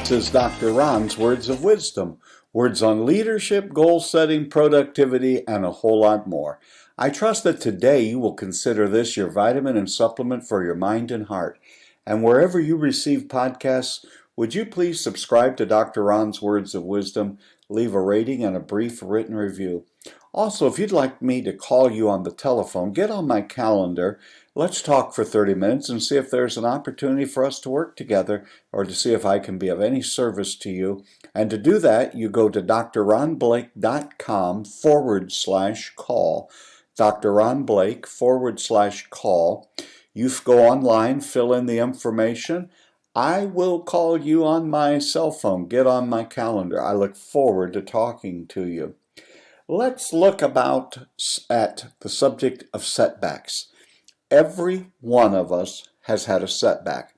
This is Dr. Ron's Words of Wisdom, words on leadership, goal setting, productivity, and a whole lot more. I trust that today you will consider this your vitamin and supplement for your mind and heart. And wherever you receive podcasts, would you please subscribe to Dr. Ron's Words of Wisdom, leave a rating and a brief written review. Also, if you'd like me to call you on the telephone, get on my calendar. Let's talk for 30 minutes and see if there's an opportunity for us to work together or to see if I can be of any service to you. And to do that, you go to drronblake.com/call. Dr. Ron Blake /call. You go online, fill in the information. I will call you on my cell phone. Get on my calendar. I look forward to talking to you. Let's look at the subject of setbacks. Every one of us has had a setback.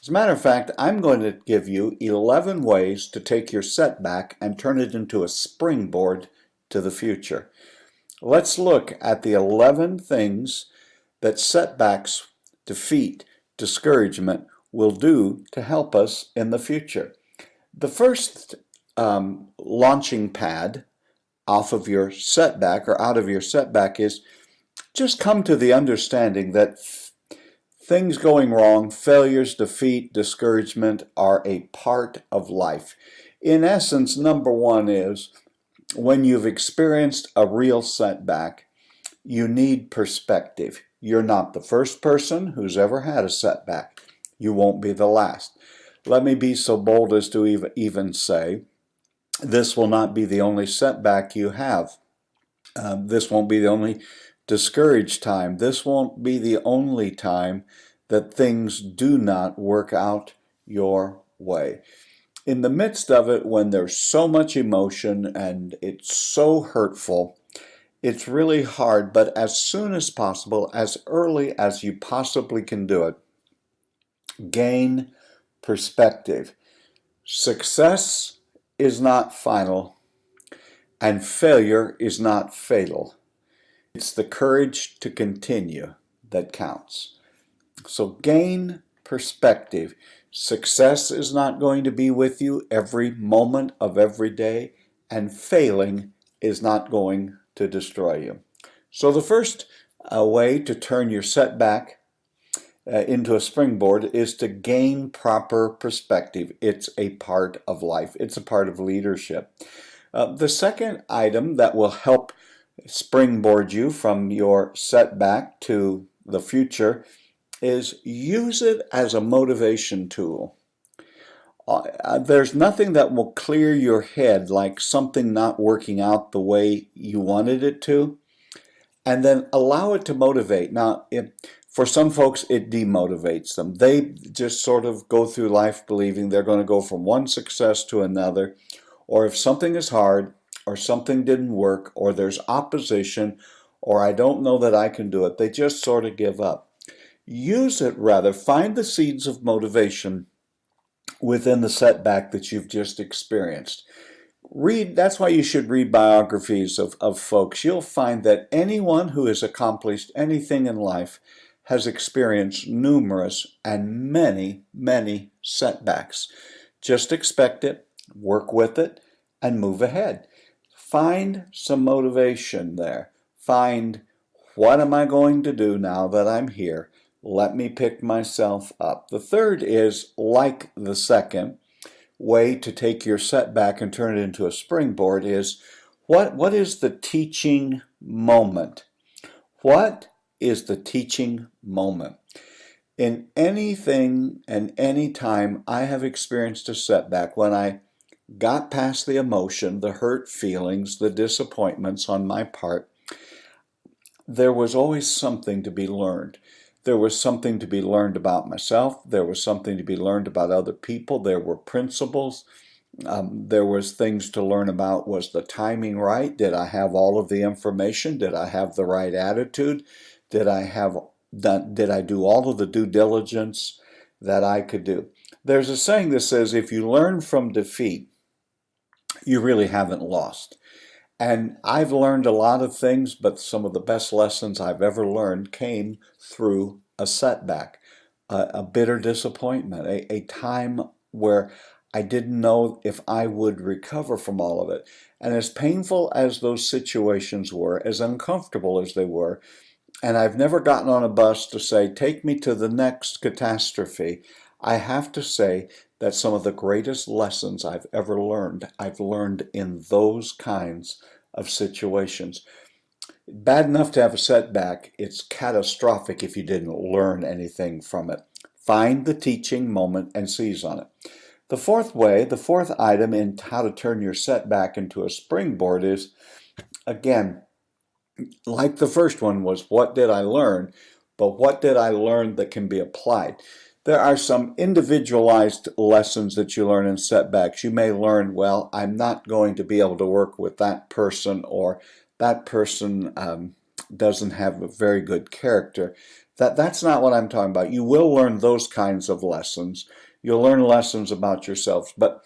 As a matter of fact, I'm going to give you 11 ways to take your setback and turn it into a springboard to the future. Let's look at the 11 things that setbacks, defeat, discouragement will do to help us in the future. The first launching pad off of your setback or out of your setback is just come to the understanding that things going wrong, failures, defeat, discouragement are a part of life. In essence, number one is when you've experienced a real setback, you need perspective. You're not the first person who's ever had a setback. You won't be the last. Let me be so bold as to even say, this will not be the only setback you have. This won't be the only discouraged time. This won't be the only time that things do not work out your way. In the midst of it, when there's so much emotion and it's so hurtful, it's really hard, but as soon as possible, as early as you possibly can do it, gain perspective. Success is not final, and failure is not fatal. It's the courage to continue that counts. So gain perspective. Success is not going to be with you every moment of every day, and failing is not going to destroy you. So the first way to turn your setback into a springboard is to gain proper perspective. It's a part of life. It's a part of leadership. The second item that will help springboard you from your setback to the future is use it as a motivation tool. There's nothing that will clear your head like something not working out the way you wanted it to, and then allow it to motivate. Now, for some folks, it demotivates them. They just sort of go through life believing they're going to go from one success to another, or if something is hard, or something didn't work, or there's opposition, or I don't know that I can do it, they just sort of give up. Use it rather. Find the seeds of motivation within the setback that you've just experienced. That's why you should read biographies of folks. You'll find that anyone who has accomplished anything in life has experienced numerous and many, many setbacks. Just expect it, work with it, and move ahead. Find some motivation there. Find, what am I going to do now that I'm here? Let me pick myself up. The third is, like the second way to take your setback and turn it into a springboard, is what is the teaching moment? What is the teaching moment? In anything and any time I have experienced a setback, when I got past the emotion, the hurt feelings, the disappointments on my part, there was always something to be learned. There was something to be learned about myself. There was something to be learned about other people. There were principles. There was things to learn about. Was the timing right? Did I have all of the information? Did I have the right attitude? Did I do all of the due diligence that I could do? There's a saying that says, if you learn from defeat, you really haven't lost. And I've learned a lot of things, but some of the best lessons I've ever learned came through a setback, a bitter disappointment, a time where I didn't know if I would recover from all of it. And as painful as those situations were, as uncomfortable as they were, and I've never gotten on a bus to say, take me to the next catastrophe, I have to say that some of the greatest lessons I've learned in those kinds of situations. Bad enough to have a setback, it's catastrophic if you didn't learn anything from it. Find the teaching moment and seize on it. The fourth item in how to turn your setback into a springboard is, again, like the first one was, what did I learn? But what did I learn that can be applied? There are some individualized lessons that you learn in setbacks. You may learn, well, I'm not going to be able to work with that person, or that person doesn't have a very good character. That's not what I'm talking about. You will learn those kinds of lessons. You'll learn lessons about yourself. But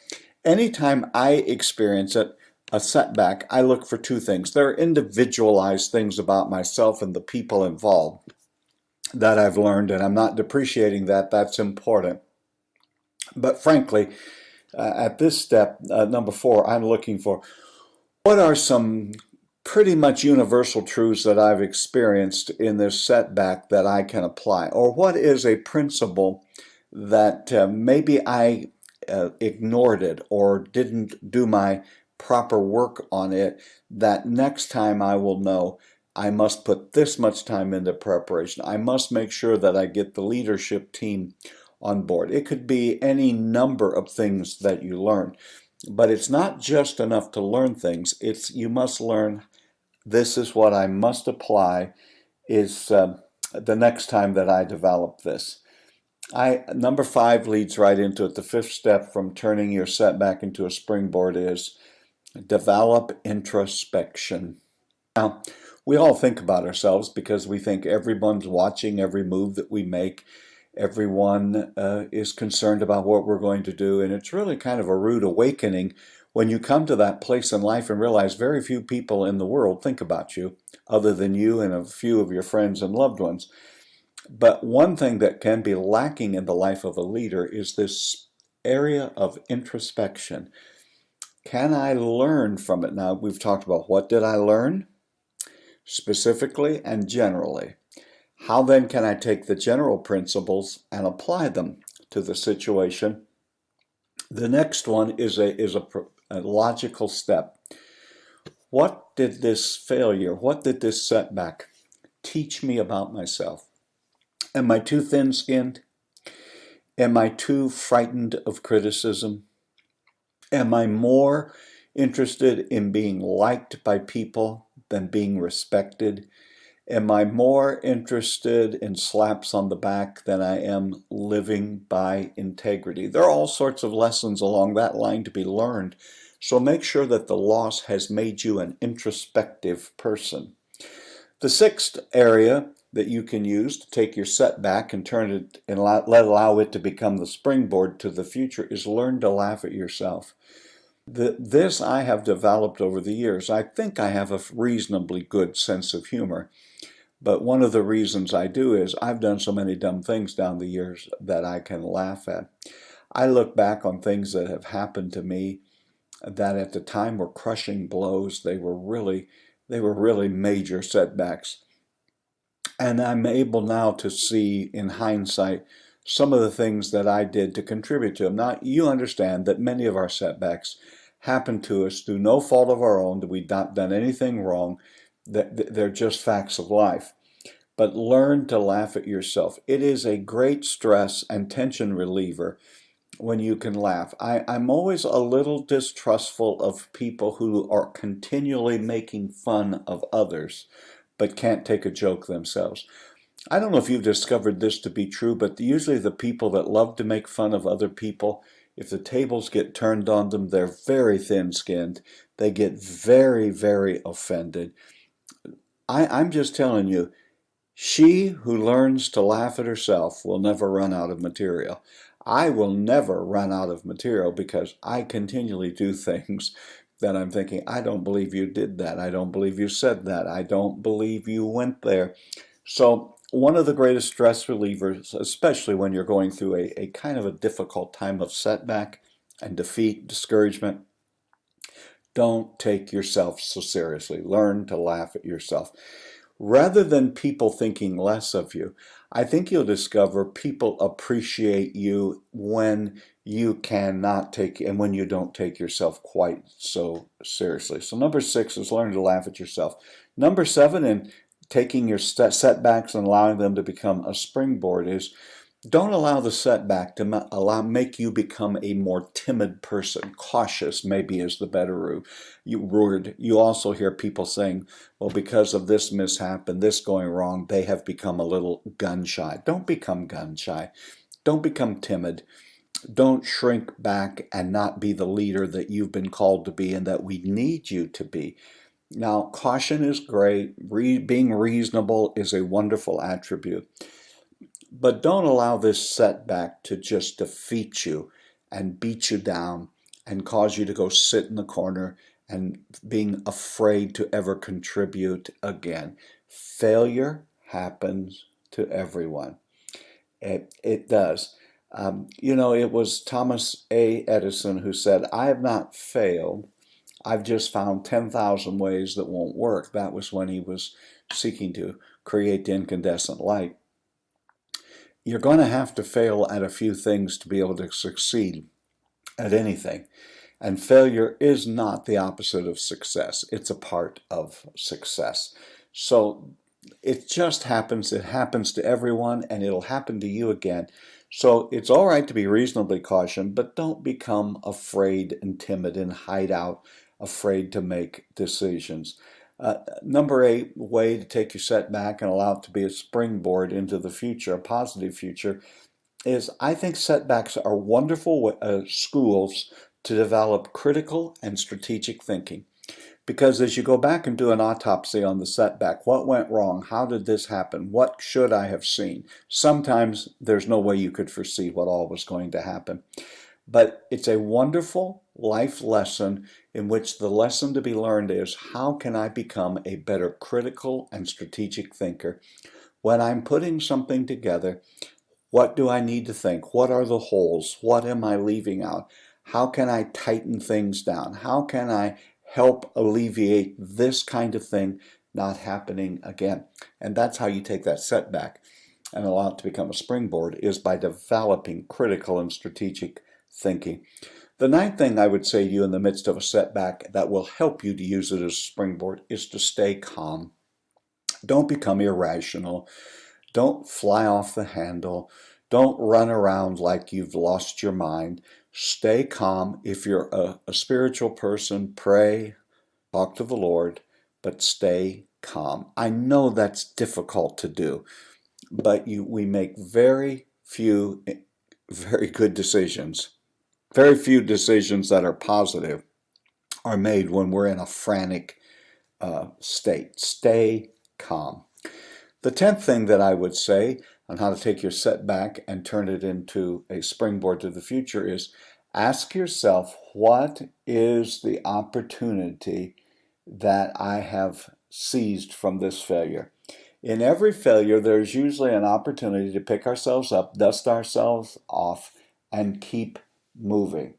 anytime I experience a setback, I look for two things. There are individualized things about myself and the people involved that I've learned, and I'm not depreciating that. That's important. But frankly, at this step, number 4, I'm looking for what are some pretty much universal truths that I've experienced in this setback that I can apply? Or what is a principle that maybe I ignored it or didn't do my proper work on it, that next time I will know I must put this much time into preparation. I must make sure that I get the leadership team on board. It could be any number of things that you learn, but it's not just enough to learn things. You must learn, this is what I must apply is the next time that I develop this. Number 5 leads right into it. The 5th step from turning your setback into a springboard is develop introspection. Now, we all think about ourselves because we think everyone's watching every move that we make. Everyone is concerned about what we're going to do, and it's really kind of a rude awakening when you come to that place in life and realize very few people in the world think about you other than you and a few of your friends and loved ones. But one thing that can be lacking in the life of a leader is this area of introspection. Can I learn from it? Now, we've talked about what did I learn specifically and generally. How then can I take the general principles and apply them to the situation? The next one is a logical step. What did this failure, what did this setback teach me about myself? Am I too thin-skinned? Am I too frightened of criticism? Am I more interested in being liked by people than being respected? Am I more interested in slaps on the back than I am living by integrity? There are all sorts of lessons along that line to be learned. So make sure that the loss has made you an introspective person. The 6th area that you can use to take your setback and turn it and allow it to become the springboard to the future is learn to laugh at yourself. This I have developed over the years. I think I have a reasonably good sense of humor. But one of the reasons I do is I've done so many dumb things down the years that I can laugh at. I look back on things that have happened to me that at the time were crushing blows. They were really major setbacks. And I'm able now to see in hindsight some of the things that I did to contribute to them. Now, you understand that many of our setbacks happen to us through no fault of our own, that we've not done anything wrong, that they're just facts of life. But learn to laugh at yourself. It is a great stress and tension reliever when you can laugh. I'm always a little distrustful of people who are continually making fun of others but can't take a joke themselves. I don't know if you've discovered this to be true, but usually the people that love to make fun of other people, if the tables get turned on them, they're very thin-skinned. They get very, very offended. I'm just telling you, she who learns to laugh at herself will never run out of material. I will never run out of material because I continually do things that I'm thinking, I don't believe you did that. I don't believe you said that. I don't believe you went there. So one of the greatest stress relievers, especially when you're going through a kind of a difficult time of setback, and defeat, discouragement, don't take yourself so seriously. Learn to laugh at yourself. Rather than people thinking less of you, I think you'll discover people appreciate you when you cannot take and when you don't take yourself quite so seriously. So number 6 is learn to laugh at yourself. Number 7 in taking your setbacks and allowing them to become a springboard is don't allow the setback to make you become a more timid person. Cautious maybe is the better word. You also hear people saying, well, because of this mishap and this going wrong, they have become a little gun shy. Don't become gun shy. Don't become timid. Don't shrink back and not be the leader that you've been called to be and that we need you to be. Now, caution is great. Being reasonable is a wonderful attribute. But don't allow this setback to just defeat you and beat you down and cause you to go sit in the corner and being afraid to ever contribute again. Failure happens to everyone. It does. It was Thomas A. Edison who said, I have not failed. I've just found 10,000 ways that won't work. That was when he was seeking to create the incandescent light. You're going to have to fail at a few things to be able to succeed at anything. And failure is not the opposite of success. It's a part of success. So it just happens. It happens to everyone, and it'll happen to you again. So it's all right to be reasonably cautious, but don't become afraid and timid and hide out, afraid to make decisions. Number 8, way to take your setback and allow it to be a springboard into the future, a positive future, is I think setbacks are wonderful schools to develop critical and strategic thinking. Because as you go back and do an autopsy on the setback, what went wrong? How did this happen? What should I have seen? Sometimes there's no way you could foresee what all was going to happen. But it's a wonderful life lesson in which the lesson to be learned is how can I become a better critical and strategic thinker? When I'm putting something together, what do I need to think? What are the holes? What am I leaving out? How can I tighten things down? How can I help alleviate this kind of thing not happening again? And that's how you take that setback and allow it to become a springboard, is by developing critical and strategic thinking. The 9th thing I would say to you in the midst of a setback that will help you to use it as a springboard is to stay calm. Don't become irrational. Don't fly off the handle. Don't run around like you've lost your mind. Stay calm. If you're a spiritual person, pray, talk to the Lord, but stay calm. I know that's difficult to do, but we make very few very good decisions. Very few decisions that are positive are made when we're in a frantic state. Stay calm. The 10th thing that I would say on how to take your setback and turn it into a springboard to the future is ask yourself, what is the opportunity that I have seized from this failure? In every failure, there's usually an opportunity to pick ourselves up, dust ourselves off, and keep moving.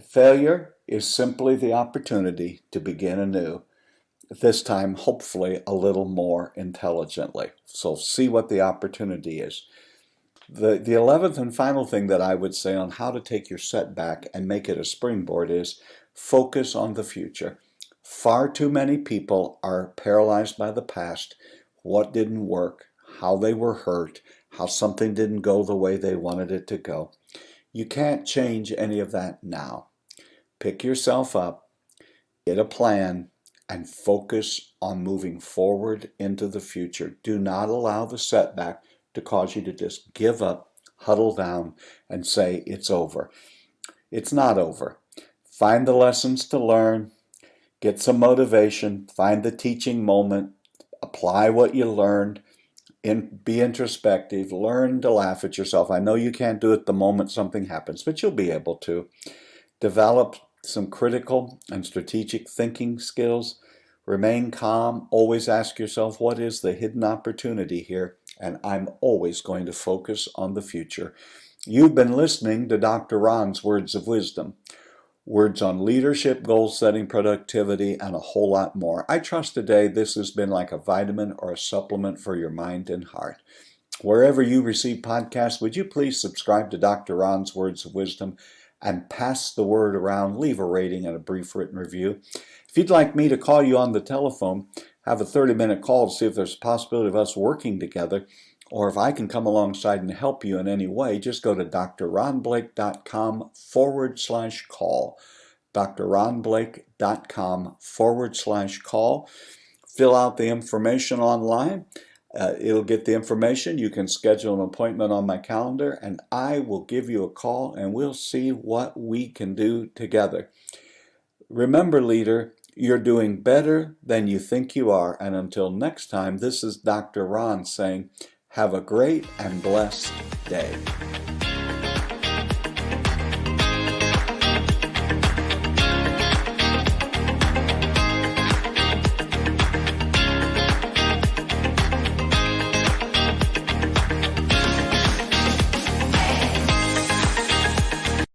Failure is simply the opportunity to begin anew, this time hopefully a little more intelligently. So see what the opportunity is. The 11th and final thing that I would say on how to take your setback and make it a springboard is focus on the future. Far too many people are paralyzed by the past, what didn't work, how they were hurt, how something didn't go the way they wanted it to go. You can't change any of that now. Pick yourself up, get a plan, and focus on moving forward into the future. Do not allow the setback to cause you to just give up, huddle down, and say it's over. It's not over. Find the lessons to learn, get some motivation, find the teaching moment, apply what you learned, be introspective, learn to laugh at yourself. I know you can't do it the moment something happens, but you'll be able to. Develop some critical and strategic thinking skills. Remain calm. Always ask yourself, what is the hidden opportunity here? And I'm always going to focus on the future. You've been listening to Dr. Ron's Words of Wisdom. Words on leadership, goal setting, productivity, and a whole lot more. I trust today this has been like a vitamin or a supplement for your mind and heart. Wherever you receive podcasts, would you please subscribe to Dr. Ron's Words of Wisdom and pass the word around, leave a rating and a brief written review. If you'd like me to call you on the telephone, have a 30-minute call to see if there's a possibility of us working together, or if I can come alongside and help you in any way, just go to drronblake.com/call. drronblake.com/call. Fill out the information online. It'll get the information. You can schedule an appointment on my calendar, and I will give you a call, and we'll see what we can do together. Remember, leader, you're doing better than you think you are. And until next time, this is Dr. Ron saying, have a great and blessed day.